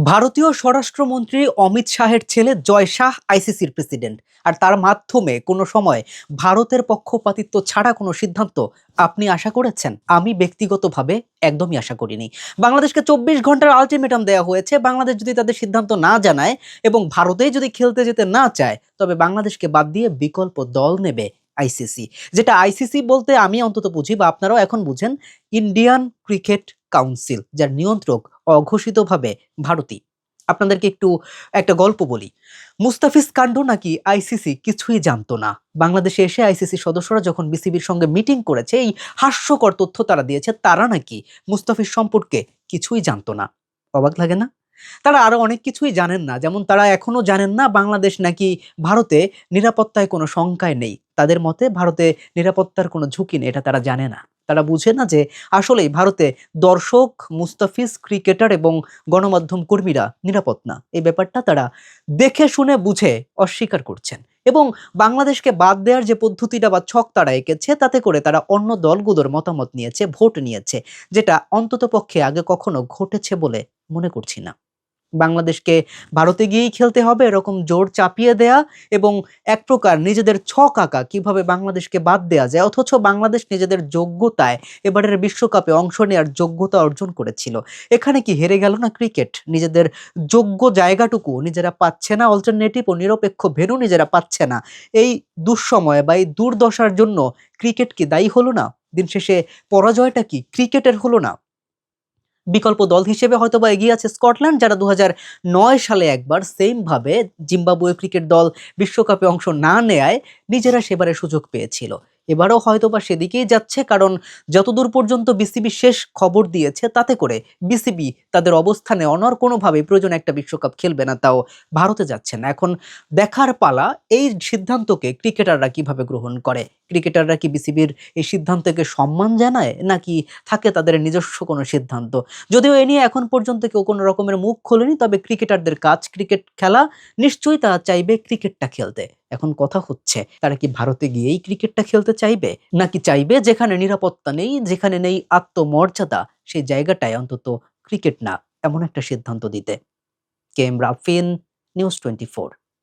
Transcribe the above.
ভারতীয় স্বরাষ্ট্রমন্ত্রী অমিত শাহের ছেলে জয় শাহ আইসিসির প্রেসিডেন্ট। আর তার মাধ্যমে কোনো সময় ভারতের পক্ষপাতিত্ব ছাড়া কোনো সিদ্ধান্ত আপনি আশা করেছেন? আমি ব্যক্তিগতভাবে একদমই আশা করিনি। বাংলাদেশকে 24 ঘন্টার আলটিমেটাম দেওয়া হয়েছে। বাংলাদেশ যদি তাদের সিদ্ধান্ত না জানায় এবং ভারতেই যদি খেলতে যেতে না চায়, তবে বাংলাদেশকে বাদ দিয়ে বিকল্প দল নেবে আইসিসি। যেটা আইসিসি বলতে আমি অন্তত বুঝি, বা আপনারাও এখন বুঝেন, ইন্ডিয়ান ক্রিকেট কাউন্সিল, যার নিয়ন্ত্রক অঘোষিতভাবে ভারতই। আপনাদেরকে একটা গল্প বলি। মুস্তাফিজ কাণ্ড নাকি আইসিসি কিছুই জানতো না। বাংলাদেশে এসে আইসিসি সদস্যরা যখন বিসিবির সঙ্গে মিটিং করেছে, এই হাস্যকর তথ্য তারা দিয়েছে, তারা নাকি মুস্তাফিজ সম্পর্কে কিছুই জানতো না। অবাক লাগে না? তারা আরো অনেক কিছুই জানেন না। যেমন তারা এখনো জানেন না বাংলাদেশ নাকি ভারতে নিরাপত্তায় কোনো শঙ্কায় নেই। তাদের মতে ভারতে নিরাপত্তার কোনো ঝুঁকি নেই, এটা তারা জানে না। তারা বুঝে না যে আসলেই ভারতে দর্শক, মুস্তাফিজ, ক্রিকেটার এবং গণমাধ্যম কর্মীরা নিরাপদ না। এই ব্যাপারটা তারা দেখে শুনে বুঝে অস্বীকার করছেন। এবং বাংলাদেশকে বাদ দেওয়ার যে পদ্ধতিটা বা ছক তারা এঁকেছে, তাতে করে তারা অন্য দলগুলোর মতামত নিয়েছে, ভোট নিয়েছে, যেটা অন্ততপক্ষে আগে কখনো ঘটেছে বলে মনে করছি না। বাংলাদেশকে ভারতে গিয়েই খেলতে হবে এরকম জোর চাপিয়ে দেয়া এবং এক প্রকার নিজেদের ছক আঁকা কিভাবে বাংলাদেশকে বাদ দেয়া যায়, অথচ বাংলাদেশ নিজেদের যোগ্যতায় এবারের বিশ্বকাপে অংশ নেওয়ার যোগ্যতা অর্জন করেছিল। এখানে কি হেরে গেল না ক্রিকেট? নিজেদের যোগ্য জায়গাটুকু নিজেরা পাচ্ছে না, অল্টারনেটিভ ও নিরপেক্ষ ভেন্যু নিজেরা পাচ্ছে না। এই দুঃসময় বা এই দুর্দশার জন্য ক্রিকেট কি দায়ী হলো না? দিন শেষে পরাজয়টা কি ক্রিকেটের হলো না? বিকল্প দল হিসেবে হয়তোবা এগিয়ে আছে স্কটল্যান্ড, যারা 2009 সালে একবার সেম ভাবে জিম্বাবুয়ে ক্রিকেট দল বিশ্বকাপে অংশ না নেয়ায় নিজেরা সেবারে সুযোগ পেয়েছিল। এবারও হয়তোবা সেদিকেই যাচ্ছে, কারণ যতদূর পর্যন্ত বিসিবি শেষ খবর দিয়েছে, তাতে করে বিসিবি তাদের অবস্থানে অনর কোনোভাবেই প্রয়োজন একটা বিশ্বকাপ খেলবে না, তাও ভারতে যাচ্ছে না। এখন দেখার পালা এই সিদ্ধান্তকে ক্রিকেটাররা কিভাবে গ্রহণ করে। ক্রিকেটাররা কি বিসিবির এই সিদ্ধান্তকে সম্মান জানায়, নাকি থাকে তাদের নিজস্ব কোনো সিদ্ধান্ত? যদিও এ নিয়ে এখন পর্যন্ত কেউ কোনো রকমের মুখ খোলেনি, তবে ক্রিকেটারদের কাজ ক্রিকেট খেলা, নিশ্চয়ই তারা চাইবে ক্রিকেটটা খেলতে। এখন কথা হচ্ছে, তারা কি ভারতে গিয়েই ক্রিকেটটা খেলতে চাইবে, নাকি চাইবে যেখানে নিরাপত্তা নেই, যেখানে নেই আত্মমর্যাদা, সেই জায়গাটায় অন্তত ক্রিকেট না, এমন একটা সিদ্ধান্ত দিতে। K M Rafin, news 24।